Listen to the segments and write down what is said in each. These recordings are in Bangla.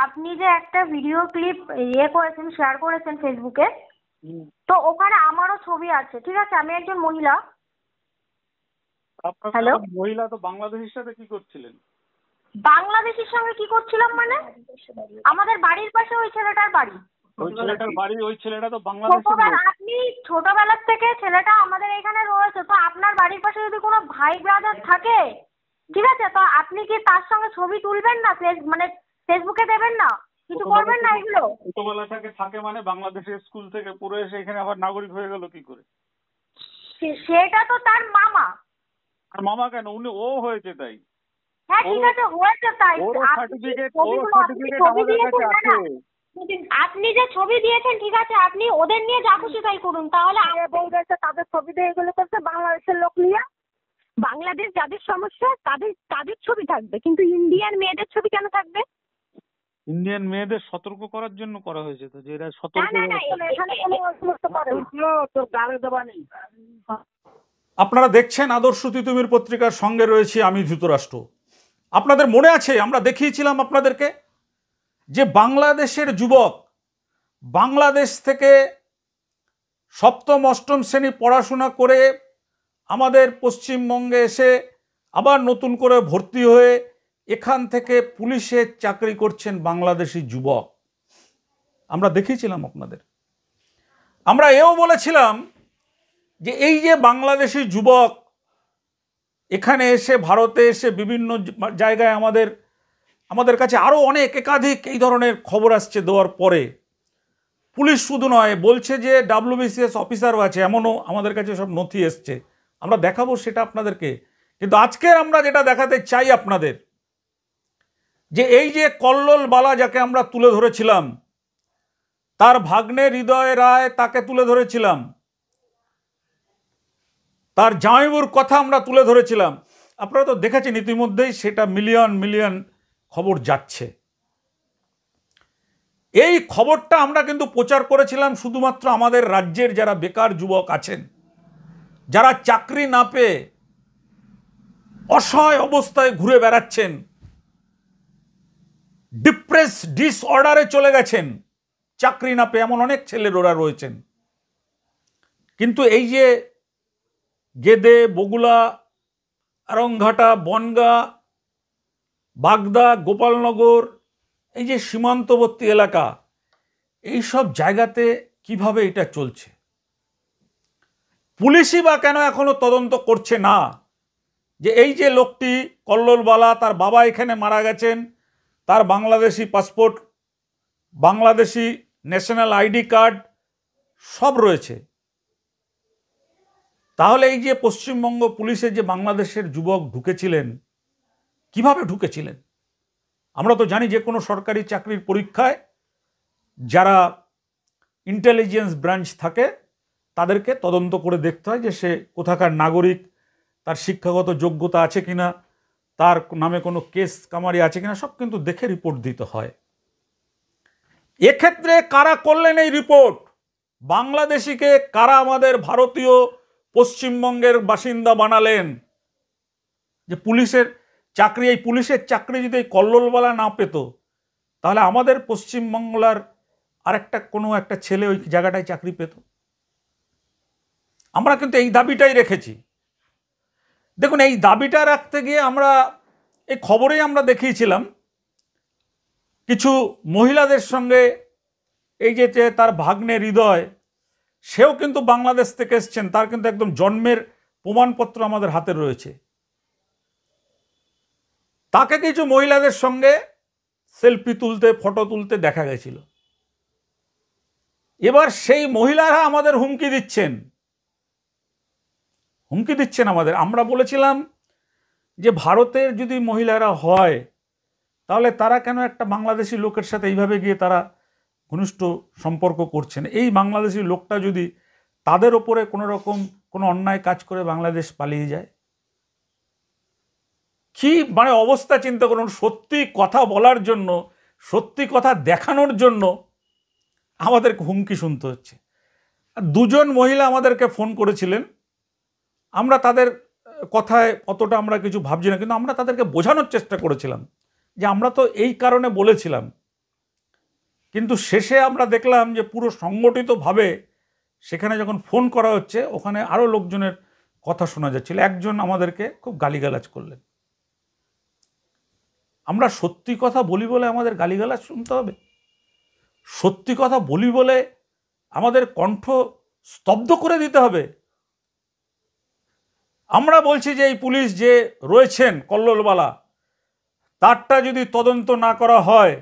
আপনি যে একটা ভিডিও ক্লিপ করেছেন, শেয়ার করেছেন ফেসবুকে, তো ওখানে আমারও ছবি আছে, ঠিক আছে? আমি একজন মহিলা। হ্যালো, মহিলা তো বাংলাদেশের সাথে কি করছিলেন? বাংলাদেশের সঙ্গে কি করছিলাম মানে? আমাদের বাড়ির পাশে ওই ছেলেটার বাড়ি। ওই ছেলেটা তো বাংলাদেশের লোক। আপনি ছোটবেলার থেকে ছেলেটা আমাদের এখানে রয়েছে, তো আপনার বাড়ির পাশে যদি কোনো ভাই ব্রাদার থাকে, ঠিক আছে, তো আপনি কি তার সঙ্গে ছবি তুলবেন না? মানে ফেসবুকে দেবেন না? কিছু করবেন না এগুলো? ছোটবেলা থেকে থাকে মানে বাংলাদেশের স্কুল থেকে পড়ে এসে এখানে আবার নাগরিক হয়ে গেল কি করে? সেটা তো তার মামা। আর মামা কেন? ও হয়েছে তাই? হ্যাঁ ঠিক আছে, হয়েছে তাই। আপনি যে ছবি দিয়েছেন, ঠিক আছে, আপনি ওদের নিয়ে যা খুশি তাই করুন, তাহলে তাদের ছবি দিয়ে এগুলো করছে বাংলাদেশের লোক নিয়ে। বাংলাদেশ যাদের সমস্যা তাদের ছবি থাকবে, কিন্তু ইন্ডিয়ান মেয়েদের ছবি কেন থাকবে? ইন্ডিয়ান মেয়েদের সতর্ক করার জন্য করা হয়েছে তো, যে এরা সতর্ক। আপনারা দেখছেন আদর্শ তিতুমির পত্রিকার সঙ্গে রয়েছি আমি ধৃতরাষ্ট্র। আপনাদের মনে আছে আমরা দেখিয়েছিলাম আপনাদেরকে যে বাংলাদেশের যুবক বাংলাদেশ থেকে সপ্তম অষ্টম শ্রেণী পড়াশোনা করে আমাদের পশ্চিমবঙ্গে এসে আবার নতুন করে ভর্তি হয়ে এখান থেকে পুলিশের চাকরি করছেন বাংলাদেশি যুবক। আমরা দেখিয়েছিলাম আপনাদের। আমরা এও বলেছিলাম যে এই যে বাংলাদেশি যুবক এখানে এসে ভারতে এসে বিভিন্ন জায়গায় আমাদের কাছে আরও অনেক একাধিক এই ধরনের খবর আসছে দেওয়ার পরে পুলিশ শুধু নয়, বলছে যে WBCS অফিসারও আছে, এমনও আমাদের কাছে সব নথি এসছে। আমরা দেখাবো সেটা আপনাদেরকে। কিন্তু আজকের আমরা যেটা দেখাতে চাই আপনাদের, যে এই যে কল্লোল বালা যাকে আমরা তুলে ধরেছিলাম, তার ভাগ্নে হৃদয় রায় তাকে তুলে ধরেছিলাম, তার জামাইবুর কথা আমরা তুলে ধরেছিলাম। আপনারা তো দেখেছেন ইতিমধ্যেই, সেটা মিলিয়ন মিলিয়ন খবর যাচ্ছে। এই খবরটা আমরা কিন্তু প্রচার করেছিলাম শুধুমাত্র আমাদের রাজ্যের যারা বেকার যুবক আছেন, যারা চাকরি না পেয়ে অসহায় অবস্থায় ঘুরে বেড়াচ্ছেন, ডিসঅর্ডারে চলে গেছেন চাকরি না পেয়ে, এমন অনেক ছেলেরা রয়েছেন। কিন্তু এই যে গেদে, বগুলা, আরংঘাটা, বনগাঁ, বাগদা, গোপালনগর, এই যে সীমান্তবর্তী এলাকা, এই সব জায়গাতে কিভাবে এটা চলছে? পুলিশই বা কেন এখনো তদন্ত করছে না যে এই যে লোকটি কল্লোল বালা, তার বাবা এখানে মারা গেছেন, তার Bangladeshi passport, Bangladeshi national ID card সব রয়েছে। তাহলে এই যে পশ্চিমবঙ্গ পুলিশের যে বাংলাদেশের যুবক ঢুকেছিলেন, কিভাবে ঢুকেছিলেন? আমরা তো জানি যে কোনো সরকারি চাকরির পরীক্ষায় যারা ইন্টেলিজেন্স ব্রাঞ্চ থাকে তাদেরকে তদন্ত করে দেখতে হয় যে সে কোথাকার নাগরিক, তার শিক্ষাগত যোগ্যতা আছে কিনা, তার নামে কোনো কেস কামারি আছে কিনা, সব কিন্তু দেখে রিপোর্ট দিতে হয়। এক্ষেত্রে কারা করলেন এই রিপোর্ট? বাংলাদেশিকে কারা আমাদের ভারতীয় পশ্চিমবঙ্গের বাসিন্দা বানালেন? যে পুলিশের চাকরি, এই পুলিশের চাকরি যদি এই কল্লোলবালা না পেত, তাহলে আমাদের পশ্চিমবাংলার আরেকটা কোনো একটা ছেলে ওই জায়গাটায় চাকরি পেত। আমরা কিন্তু এই দাবিটাই রেখেছি। দেখুন, এই দাবিটা রাখতে গিয়ে আমরা এই খবরেই আমরা দেখিয়েছিলাম কিছু মহিলাদের সঙ্গে, এই যে তার ভাগ্নে হৃদয়, সেও কিন্তু বাংলাদেশ থেকে এসছেন, তার কিন্তু একদম জন্মের প্রমাণপত্র আমাদের হাতে রয়েছে। তাকে কিছু মহিলাদের সঙ্গে সেলফি তুলতে, ফটো তুলতে দেখা গেছিল। এবার সেই মহিলারা আমাদের হুমকি দিচ্ছেন আমাদের। আমরা বলেছিলাম যে ভারতের যদি মহিলারা হয়, তাহলে তারা কেন একটা বাংলাদেশি লোকের সাথে এইভাবে গিয়ে তারা ঘনিষ্ঠ সম্পর্ক করছেন? এই বাংলাদেশি লোকটা যদি তাদের ওপরে কোনো রকম কোনো অন্যায় কাজ করে বাংলাদেশ পালিয়ে যায়, কি মানে অবস্থা চিন্তা করুন। সত্যি কথা বলার জন্য, সত্যি কথা দেখানোর জন্য আমাদেরকে হুমকি শুনতে হচ্ছে। দুজন মহিলা আমাদেরকে ফোন করেছিলেন, আমরা তাদের কথায় অতটা আমরা কিছু ভাবছি না, কিন্তু আমরা তাদেরকে বোঝানোর চেষ্টা করেছিলাম যে আমরা তো এই কারণে বলেছিলাম কিন্তু শেষে আমরা দেখলাম যে পুরো সংগঠিতভাবে সেখানে যখন ফোন করা হচ্ছে ওখানে আরও লোকজনের কথা শোনা যাচ্ছিল। একজন আমাদেরকে খুব গালিগালাজ করলেন। আমরা সত্যি কথা বলি বলে আমাদের গালিগালাজ শুনতে হবে? সত্যি কথা বলি বলে আমাদের কণ্ঠ স্তব্ধ করে দিতে হবে? আমরা বলছি যে এই পুলিশ যে রয়েছেন কল্লোলবালা, তারটা যদি তদন্ত না করা হয়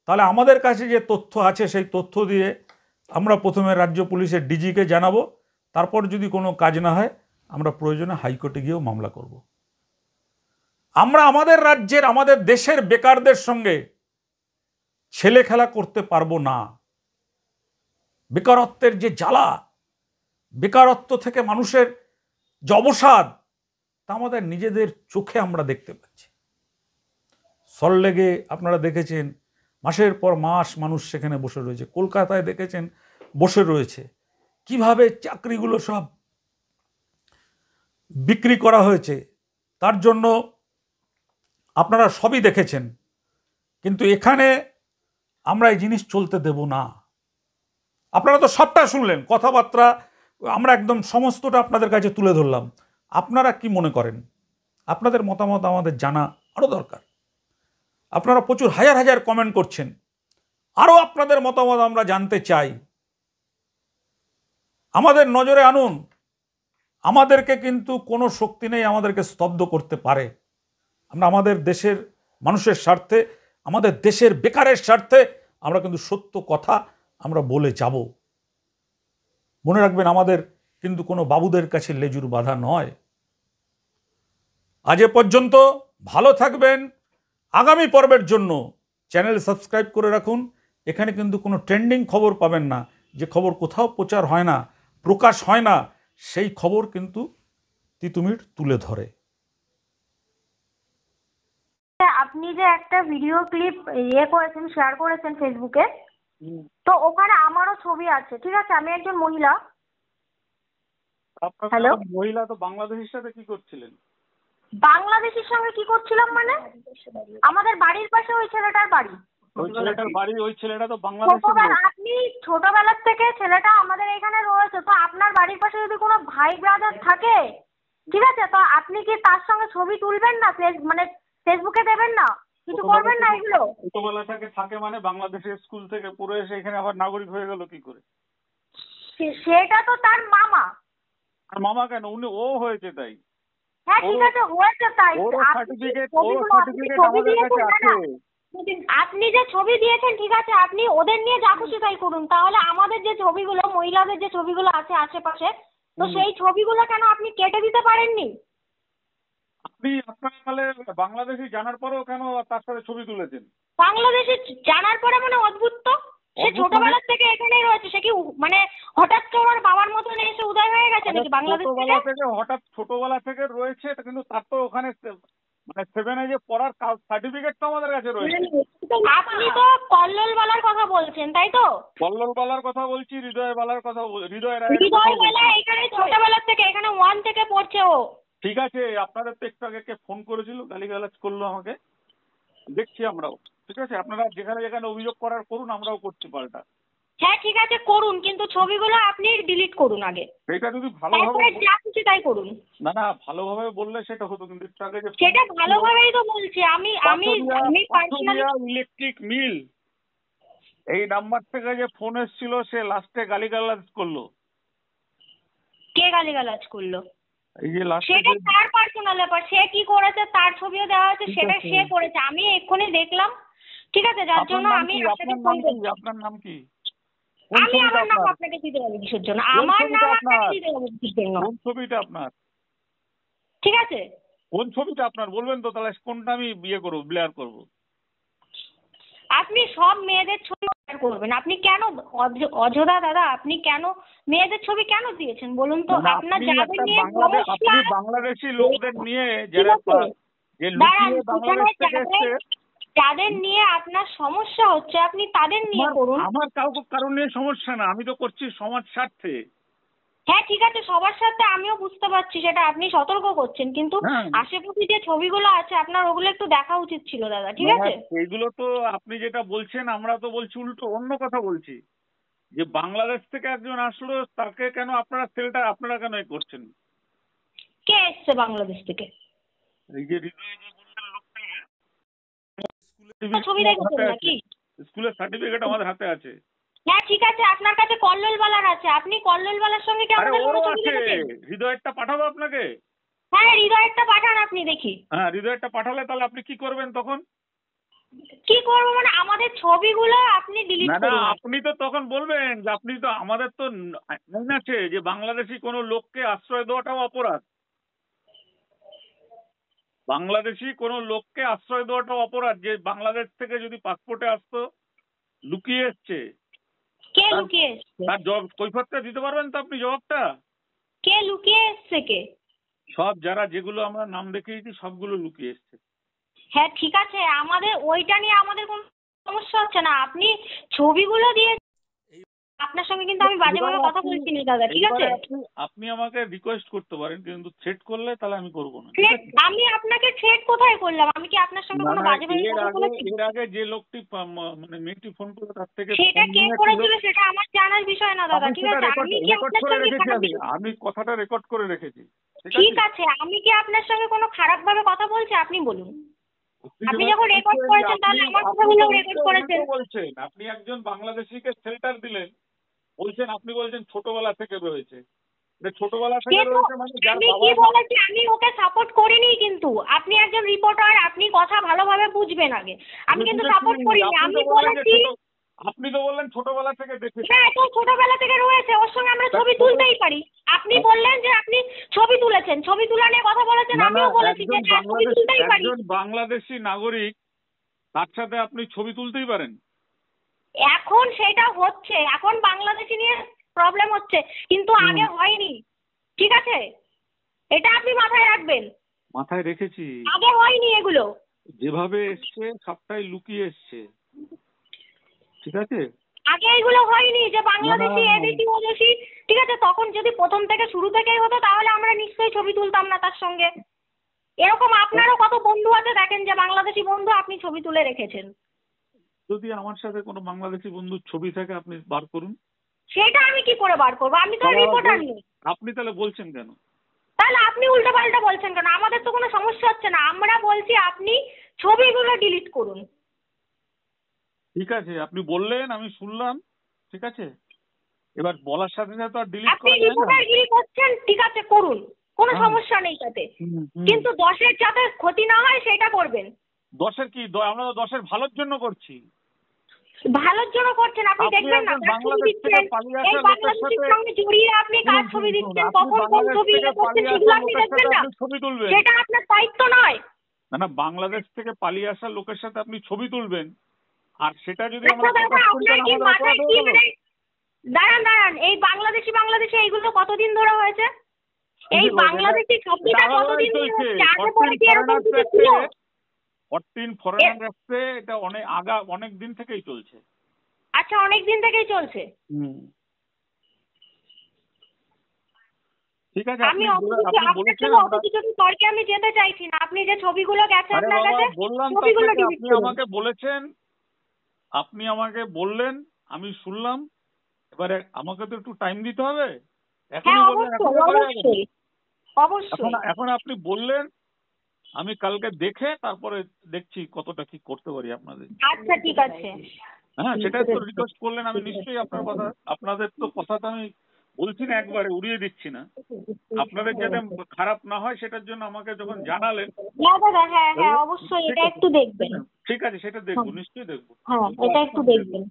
তাহলে আমাদের কাছে যে তথ্য আছে সেই তথ্য দিয়ে আমরা প্রথমে রাজ্য পুলিশের ডিজিকে জানাবো, তারপর যদি কোনো কাজ না হয় আমরা প্রয়োজনে হাইকোর্টে গিয়েও মামলা করব। আমরা আমাদের রাজ্যের আমাদের দেশের বেকারদের সঙ্গে ছেলে খেলা করতে পারবো না। বেকারত্বের যে জ্বালা, বেকারত্ব থেকে মানুষের যে অবসাদ, তা আমাদের নিজেদের চোখে আমরা দেখতে পাচ্ছি। সল্টলেকে আপনারা দেখেছেন মাসের পর মাস মানুষ সেখানে বসে রয়েছে। কলকাতায় দেখেছেন বসে রয়েছে। কিভাবে চাকরিগুলো সব বিক্রি করা হয়েছে, তার জন্য আপনারা সবই দেখেছেন। কিন্তু এখানে আমরা এই জিনিস চলতে দেব না। আপনারা তো সবটা শুনলেন, কথাবার্তা আমরা একদম সমস্তটা আপনাদের কাছে তুলে ধরলাম। আপনারা কি মনে করেন? আপনাদের মতামত আমাদের জানা আরও দরকার। আপনারা প্রচুর হাজার হাজার কমেন্ট করছেন, আরও আপনাদের মতামত আমরা জানতে চাই। আমাদের নজরে আনুন। আমাদেরকে কিন্তু কোনো শক্তি নেই আমাদেরকে স্তব্ধ করতে পারে। আমরা আমাদের দেশের মানুষের স্বার্থে, আমাদের দেশের বেকারের স্বার্থে আমরা কিন্তু সত্য কথা আমরা বলে যাব। মনে রাখবেন, আমাদের কিন্তু কোনো বাবুদের কাছে লেজুর বাঁধা নয়। আজ এ পর্যন্ত। ভালো থাকবেন। আগামী পর্বের জন্য চ্যানেল সাবস্ক্রাইব করে রাখুন। এখানে কিন্তু কোনো ট্রেন্ডিং খবর পাবেন না, যে খবর কোথাও প্রচার হয় না, প্রকাশ হয় না, সেই খবর কিন্তু তিতুমির তুলে ধরে। আপনি যে একটা ভিডিও ক্লিপ করেছেন, শেয়ার করেছেন ফেসবুকে, তো ওখানে আমারও ছবি আছে, ঠিক আছে? আমি একজন মহিলা। হ্যালো, মহিলা তো বাংলাদেশের সাথে কি করছিলেন? বাংলাদেশের সঙ্গে কি করছিলাম মানে? আমাদের বাড়ির পাশে ওই ছেলেটার বাড়ি। ওই ছেলেটার বাড়ি, ওই ছেলেটা তো বাংলাদেশের লোক। আপনি ছোটবেলার থেকে ছেলেটা আমাদের এখানে রয়েছে, তো আপনার বাড়ির পাশে যদি কোনো ভাই ব্রাদার থাকে, ঠিক আছে, তো আপনি কি তার সঙ্গে ছবি তুলবেন না? মানে ফেসবুকে দেবেন না? কিছু করবেন না এগুলো? ছোটবেলা থেকে থাকে মানে বাংলাদেশের স্কুল থেকে পড়ে এসে এখানে আবার নাগরিক হয়ে গেল কি করে? সেটা তো তার মামা। আর মামা কেন? উনি ও হয়েছে তাই। হ্যাঁ ঠিক আছে, হয়েছে তাই। ওর সার্টিফিকেট আমাদের কাছে আছে। আপনি যে ছবি দিয়েছেন, ঠিক আছে, আপনি ওদের নিয়ে যা খুশি তাই করুন। তাহলে আমাদের যে ছবিগুলো, মহিলাদের যে ছবিগুলো আছে আশেপাশে, তো সেই ছবিগুলো কেন আপনি কেটে দিতে পারেননি? আপনি আপনার তাহলে বাংলাদেশি জানার পরেও কেন তার সাথে ছবি তুলেছেন? বাংলাদেশে জানার পরে মানে অদ্ভুত তো। সে ছোটবেলার থেকে এখানেই রয়েছে। সে কি মানে হঠাৎ করে ওর বাবার মতন এসে উদয় হয়ে গেছে নাকি বাংলাদেশ থেকে? হঠাৎ ছোটবেলা থেকে রয়েছে, কিন্তু তার তো ওখানে মানে 7-এ যে পড়ার সার্টিফিকেট তো আমাদের কাছে রয়েছে। আপনি তো কল্লোলবালার কথা বলছেন, তাই তো? কল্লোলবালার কথা বলছি, হৃদয়বালার কথা হৃদয় হৃদয়বালা এখানে ছোটবেলার থেকে, এখানে 1 থেকে পড়ছে ও। ঠিক আছে, আপনাদের তো একটু আগে কে ফোন করেছিল, গালিগালাজ করলো আমাকে, দেখছি আমরাও। ঠিক আছে, আপনারা যেখানে যেখানে অভিযোগ করার করুন, আমরাও করছি পাল্টা। হ্যাঁ ঠিক আছে করুন, কিন্তু ছবিগুলো আপনি ডিলিট করুন আগে। সেটা যদি ভালোভাবে, যা খুশি তাই করুন। না না, ভালোভাবে বললে সেটা হতো, কিন্তু একটু আগে যে সেটা ভালোভাবেই তো বলছি আমি পার্সোনালি। ইলেকট্রিক মিল এই নাম্বার থেকে যে ফোন এসেছিল, সে লাস্টে গালিগালাজ করলো। কে গালিগালাজ করলো? এই যে লাস্টে সেটা তার পার্সোনাল ব্যাপার। সে কি করেছে তার ছবিও দেওয়া আছে, সেটা সে করেছে। আমি এক্ষুনি দেখলাম, ঠিক আছে, যার জন্য আমি আপনাকে ফোন করছি। আপনার নাম কি? আমি আমার নাম আপনাকে দিতে হবে কিসের জন্য? আমার নাম আপনাকে দিতে হবে কিসের জন্য? কোন ছবিটা আপনার? ঠিক আছে, কোন ছবিটা আপনার বলবেন তো, তাহলে কোনটা আমি বিয়ে করবো, ব্লেয়ার করবো। আপনি সব মেয়েদের ছবি শেয়ার করবেন। আপনি কেন অযোধ্যা দাদা, আপনি কেন মেয়েদের ছবি কেন দিয়েছেন বলুন তো? আপনার যাদের নিয়ে সমস্যা, বাংলাদেশি লোকদের নিয়ে যারা বাংলাদেশ থেকে এসেছে, যাদের নিয়ে আপনার সমস্যা হচ্ছে, আপনি তাদের নিয়ে করুন। আমার কারণ নিয়ে সমস্যা না, আমি তো করছি সমাজ স্বার্থে। হ্যাঁ ঠিক আছে, সবার সাথে আমিও বুঝতে পারছি সেটা, আপনি সতর্ক করছেন, কিন্তু হ্যাঁ, আশেপাশে যে ছবিগুলো আছে আপনার ওগুলো একটু দেখা উচিত ছিল দাদা, ঠিক আছে? এইগুলো তো আপনি যেটা বলছেন, আমরা তো বলছি উল্টো অন্য কথা বলছি, যে বাংলাদেশ থেকে একজন আসলো, তাকে কেন আপনারা সেলটা আপনারা কেন এ করছেন? কে এসছে বাংলাদেশ থেকে? এই যে হৃদয় যে বললেন লোকটা, ছবি দেখেছেন নাকি? স্কুলের সার্টিফিকেট আমাদের হাতে আছে। হ্যাঁ ঠিক আছে, আপনার কাছে কল্লোলবালার আছে, আপনি কল্লোলবালার সঙ্গে কি আরে আমাদের কোনো ওরও ছবি আছে, দেখেছেন? হৃদয়েরটা পাঠাবো আপনাকে। হ্যাঁ হৃদয়েরটা পাঠান আপনি দেখি। হ্যাঁ, হৃদয়েরটা পাঠালে তাহলে আপনি কি করবেন তখন? কি করবো মানে আমাদের ছবিগুলো আপনি ডিলিট না না, করুন। আপনি তো তখন বলবেন যে আপনি তো, আমাদের তো আইন আছে যে বাংলাদেশি কোনো লোককে আশ্রয় দেওয়াটাও অপরাধ। বাংলাদেশি কোনো লোককে আশ্রয় দেওয়াটাও অপরাধ, যে বাংলাদেশ থেকে যদি পাসপোর্টে আসতো, লুকিয়ে এসছে, কে তার লুকিয়ে এসছে? তার জবাব কৈফিয়তটা দিতে পারবেন তো আপনি, জবাবটা? কে লুকিয়ে এসছে কে? সব যারা যেগুলো আমরা নাম দেখিয়েছি সবগুলো লুকিয়ে এসছে। হ্যাঁ ঠিক আছে, আমাদের ওইটা নিয়ে আমাদের কোনো সমস্যা হচ্ছে না, আপনি ছবিগুলো দিয়ে, আপনার সঙ্গে কিন্তু আমি বাজেভাবে কথা বলছি না দাদা, ঠিক আছে? এবারে আপনি আমাকে রিকোয়েস্ট করতে পারেন, কিন্তু থ্রেট করলে তাহলে আমি করবো না, ঠিক থ্রেট? আছে? আমি আপনাকে থ্রেট কোথায় করলাম? আমি কি আপনার সঙ্গে না কোনো না, বাজেভাবে এর কথা আগে বলেছি? এর আগে যে লোকটি মানে মেয়েটি ফোন করে তার থেকে সেটা ফোন কে নিয়েছিল, করেছিল সেটা আমার জানার বিষয় না দাদা, আমি ঠিক সেটা আছে? রেকর্ড আমি কি রেকর্ড আপনার করে সঙ্গে রেখেছি, খারাপ আমি কথাটা রেকর্ড করে রেখেছি, ঠিক ঠিক আছে? আছে, আমি কি আপনার সঙ্গে কোনো খারাপ ভাবে কথা বলছি? আপনি বলুন। আপনি যেভাবে যখন রেকর্ড বলছেন যে করেছেন তাহলে আমার আপনি তো কথাগুলো রেকর্ড উল্টো করেছেন। উল্টো বলছেন, আপনি একজন বাংলাদেশিকে শেল্টার দিলেন, বলছেন, আপনি বলছেন ছোটবেলা থেকে রয়েছে। ছোটবেলা সে থেকে তো রয়েছে মানে যার আমি বাবা কি মা। বলেছি, আমি ওকে সাপোর্ট করিনি, কিন্তু আপনি একজন রিপোর্টার, আপনি কথা ভালোভাবে বুঝবেন আগে। আমি কিন্তু সাপোর্ট করিনি, আমি বলেছি। আপনি তো বললেন ছোটবেলা থেকে দেখেছি। হ্যাঁ তো ছোটবেলা থেকে রয়েছে, ওর সঙ্গে আমরা ছবি তুলতেই পারি। আপনি বললেন যে আপনি ছবি তুলেছেন, ছবি তোলা নিয়ে কথা বলেছেন, না না, আমিও বলেছি যে হ্যাঁ ছবি তুলতেই পারি। একজন বাংলাদেশি নাগরিক, তার সাথে আপনি ছবি তুলতেই পারেন। এখন সেটা হচ্ছে, এখন বাংলাদেশি নিয়ে প্রবলেম হচ্ছে, কিন্তু আগে হয়নি, ঠিক আছে? এটা আপনি মাথায় রাখবেন, মাথায় রেখেছি। আগে হয়নি এগুলো। যেভাবে এসছে সবটাই লুকিয়ে এসছে, ঠিক আছে? আগে এগুলো হয়নি যে বাংলাদেশি না, এদেশি ওদেশি, ঠিক আছে? তখন যদি প্রথম থেকে শুরু থেকেই হতো তাহলে আমরা নিশ্চয়ই ছবি তুলতাম না তার সঙ্গে। এরকম আপনারও কত বন্ধু আছে দেখেন, যে বাংলাদেশি বন্ধু আপনি ছবি তুলে রেখেছেন। যদি আমার সাথে কোনো বাংলাদেশি বন্ধুর ছবি থাকে আপনি বার করুন। সেটা আমি কি করে বার করবো? আমি তো রিপোর্টার নই। আপনি তাহলে বলছেন কেন? তাহলে আপনি উল্টো পাল্টা বলছেন কেন? আমাদের তো কোনো সমস্যা হচ্ছে না, আমরা বলছি আপনি ছবিগুলো ডিলিট করুন। ঠিক আছে, আপনি বললেন, আমি শুনলাম, ঠিক আছে? এবার বলার সাথে সাথে তো আর ডিলিট আপনি করা যায় না। রিপোর্টারগিরি করছেন, ঠিক আছে করুন, কোনো হ্যাঁ। সমস্যা নেই তাতে, হুম। কিন্তু দশের যাতে ক্ষতি না হয় সেটা করবেন। দশের কি আমরা তো দশের ভালোর জন্য করছি। ভালোর জন্য করছেন, আপনি আপনি দেখবেন না একজন কার ছবি বাংলাদেশ থেকে দিচ্ছেন, পালিয়ে এই আসা লোকের বাংলাদেশের সাথে, সঙ্গে জড়িয়ে আপনি কার ছবি দিচ্ছেন, আপনি কখন কোন বাংলাদেশ ছবি থেকে করছেন পালিয়ে সেগুলো আসা আপনি লোকের দেখবেন সাথে না, আপনি ছবি তুলবেন। সেটা আপনার দায়িত্ব নয়। না না, বাংলাদেশ থেকে পালিয়ে আসা লোকের সাথে আপনি ছবি তুলবেন, আর সেটা যদি আচ্ছা আমরা দাদা, প্রকাশ আপনার করতেন কি আমাদের মাথায় অপরাধ কি হয়ে গেল। মানে, দাঁড়ান দাঁড়ান, এই বাংলাদেশি বাংলাদেশি এইগুলো কতদিন ধরে হয়েছে? এই বাংলাদেশি শব্দটা কতদিন ধরে চলছে। হচ্ছে? আগে পরে কি এরকম কিছু ছিল? 14 ফরেনার অ্যাক্টে এটা অনেক দিন থেকেই চলছে। আচ্ছা, অনেক দিন থেকেই চলছে। ঠিক আছে, আমি আপনি আপনার বলেছেন সঙ্গে অত আমরা। কিছু তর্কে আমি যেতে চাইছি না, আপনি যে ছবিগুলো গেছে আরে আপনার বাবা, কাছে, বললাম তো ছবিগুলো আপনাকে, ডিলিট আপনি করুন। আমাকে বলেছেন, আপনি আমাকে বললেন, আমি শুনলাম। এবারে আমাকে তো একটু টাইম দিতে হবে। হ্যাঁ এখনই বললেন, অবশ্যই এখনই করা যাবে না। অবশ্যই অবশ্যই। এখন আপনি বললেন, আমি কালকে দেখে তারপরে দেখছি কতটা কি করতে পারি আপনাদের। আচ্ছা ঠিক আছে। হ্যাঁ, সেটাই তো রিকোয়েস্ট করলেন, আমি নিশ্চয়ই আপনার কথা, আপনাদের তো কথা তো আমি বলছি না, একবারে উড়িয়ে দিচ্ছি না। আপনাদের যাতে খারাপ না হয় সেটার জন্য আমাকে যখন জানালেন, হ্যাঁ দাদা, হ্যাঁ হ্যাঁ অবশ্যই, ঠিক এটা আছে, একটু দেখবেন। ঠিক আছে, সেটা দেখবো, নিশ্চয়ই দেখবো। হ্যাঁ এটা একটু দেখবেন।